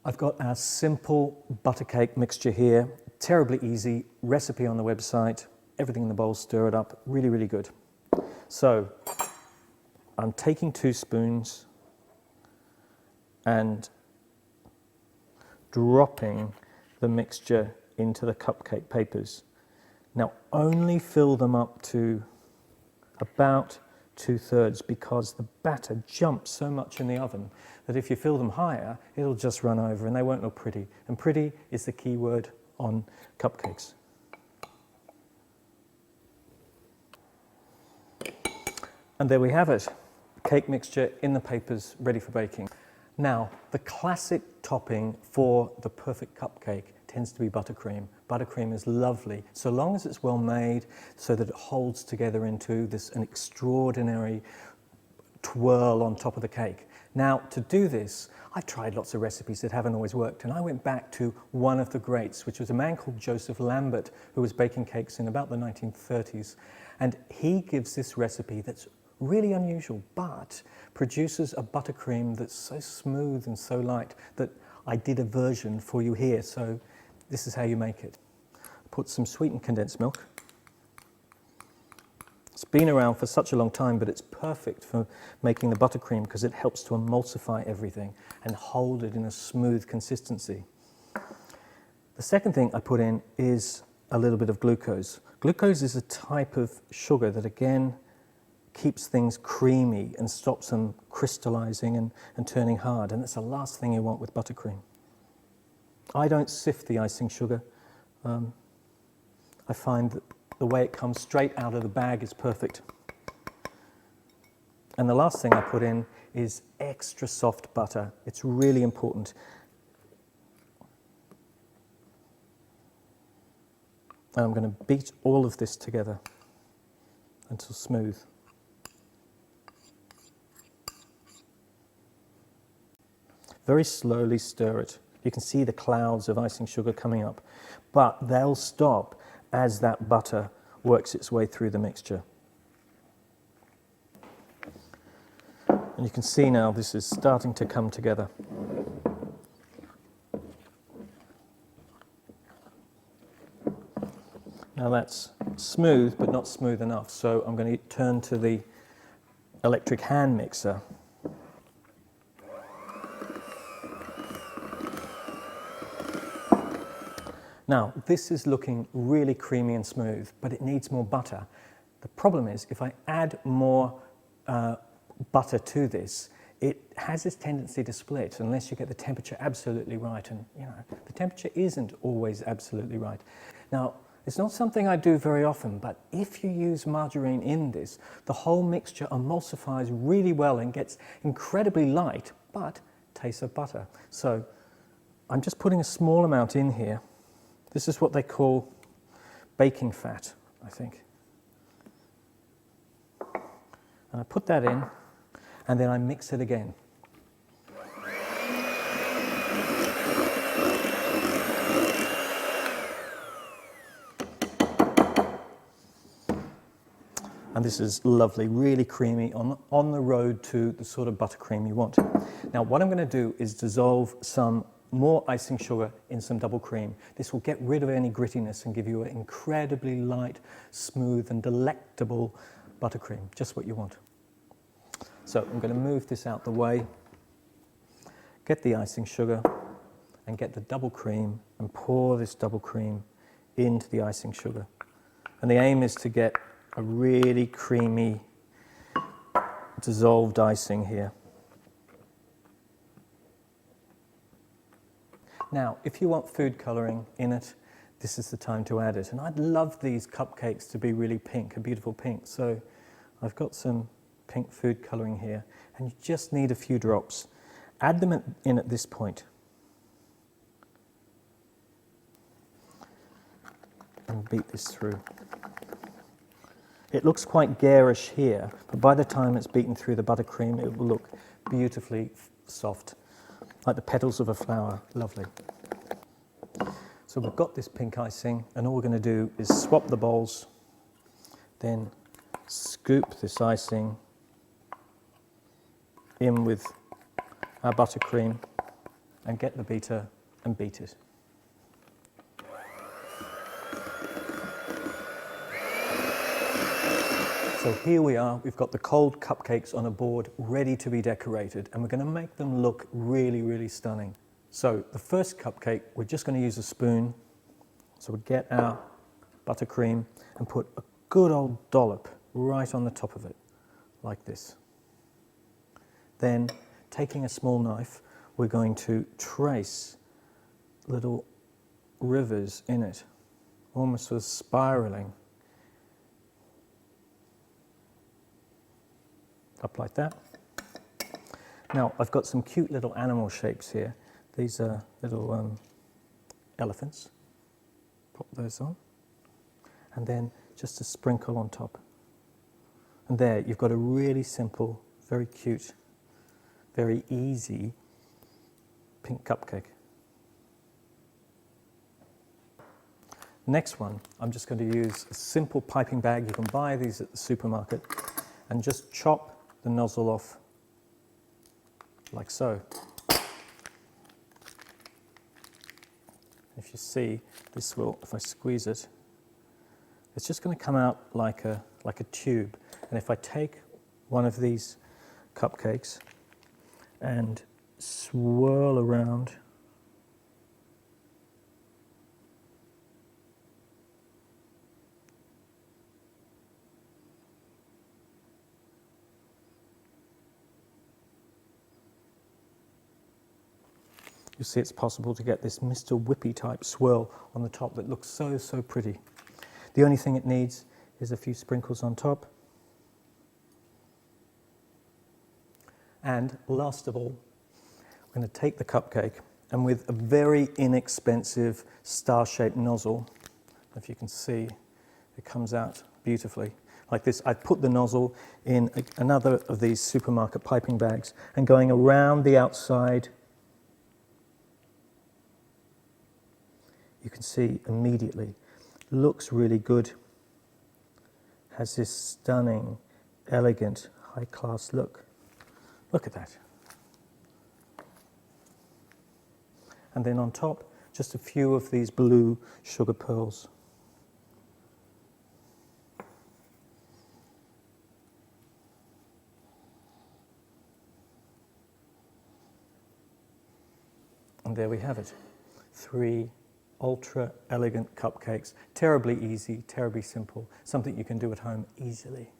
I've got our simple butter cake mixture here, terribly easy, recipe on the website, everything in the bowl, stir it up, really, really good. So I'm taking 2 spoons and dropping the mixture into the cupcake papers. Now only fill them up to about 2/3 because the batter jumps so much in the oven that if you fill them higher, it'll just run over and they won't look pretty. And pretty is the key word on cupcakes. And there we have it, cake mixture in the papers, ready for baking. Now, the classic topping for the perfect cupcake tends to be buttercream. Buttercream is lovely, so long as it's well made, so that it holds together into an extraordinary twirl on top of the cake. Now, to do this, I've tried lots of recipes that haven't always worked, and I went back to one of the greats, which was a man called Joseph Lambert, who was baking cakes in about the 1930s. And he gives this recipe that's really unusual, but produces a buttercream that's so smooth and so light that I did a version for you here. So this is how you make it. Put some sweetened condensed milk. It's been around for such a long time, but it's perfect for making the buttercream because it helps to emulsify everything and hold it in a smooth consistency. The second thing I put in is a little bit of glucose. Glucose is a type of sugar that again keeps things creamy and stops them crystallizing and turning hard, and that's the last thing you want with buttercream. I don't sift the icing sugar. I find that the way it comes straight out of the bag is perfect. And the last thing I put in is extra soft butter. It's really important. And I'm going to beat all of this together until smooth. Very slowly stir it. You can see the clouds of icing sugar coming up, but they'll stop as that butter works its way through the mixture. And you can see now this is starting to come together. Now that's smooth, but not smooth enough, so I'm going to turn to the electric hand mixer. Now, this is looking really creamy and smooth, but it needs more butter. The problem is, if I add more butter to this, it has this tendency to split unless you get the temperature absolutely right. And, you know, the temperature isn't always absolutely right. Now, it's not something I do very often, but if you use margarine in this, the whole mixture emulsifies really well and gets incredibly light, but tastes of butter. So I'm just putting a small amount in here. This is what they call baking fat, I think. And I put that in, and then I mix it again. And this is lovely, really creamy, on the road to the sort of buttercream you want. Now, what I'm going to do is dissolve some more icing sugar in some double cream. This will get rid of any grittiness and give you an incredibly light, smooth and delectable buttercream, just what you want. So I'm going to move this out the way, get the icing sugar and get the double cream and pour this double cream into the icing sugar. And the aim is to get a really creamy dissolved icing here. Now, if you want food colouring in it, this is the time to add it. And I'd love these cupcakes to be really pink, a beautiful pink. So I've got some pink food colouring here, and you just need a few drops. Add them in at this point. And beat this through. It looks quite garish here, but by the time it's beaten through the buttercream, it will look beautifully soft. Like the petals of a flower, lovely. So we've got this pink icing, and all we're going to do is swap the bowls, then scoop this icing in with our buttercream, and get the beater and beat it. So here we are, we've got the cold cupcakes on a board ready to be decorated, and we're going to make them look really, really stunning. So the first cupcake, we're just going to use a spoon. So we'll get our buttercream and put a good old dollop right on the top of it, like this. Then, taking a small knife, we're going to trace little rivers in it, almost sort of spiraling up like that. Now, I've got some cute little animal shapes here. These are little elephants. Pop those on. And then just a sprinkle on top. And there, you've got a really simple, very cute, very easy pink cupcake. Next one, I'm just going to use a simple piping bag. You can buy these at the supermarket, and just chop the nozzle off like so. If you see, this will, if I squeeze it, it's just going to come out like a tube. And if I take one of these cupcakes and swirl around, you'll see it's possible to get this Mr. Whippy type swirl on the top that looks so, so pretty. The only thing it needs is a few sprinkles on top. And last of all, we're going to take the cupcake, and with a very inexpensive star-shaped nozzle, if you can see, it comes out beautifully. Like this, I put the nozzle in another of these supermarket piping bags, and going around the outside, you can see immediately, looks really good, has this stunning, elegant, high-class look. Look at that. And then on top, just a few of these blue sugar pearls. And there we have it. 3 ultra elegant cupcakes. Terribly easy, terribly simple. Something you can do at home easily.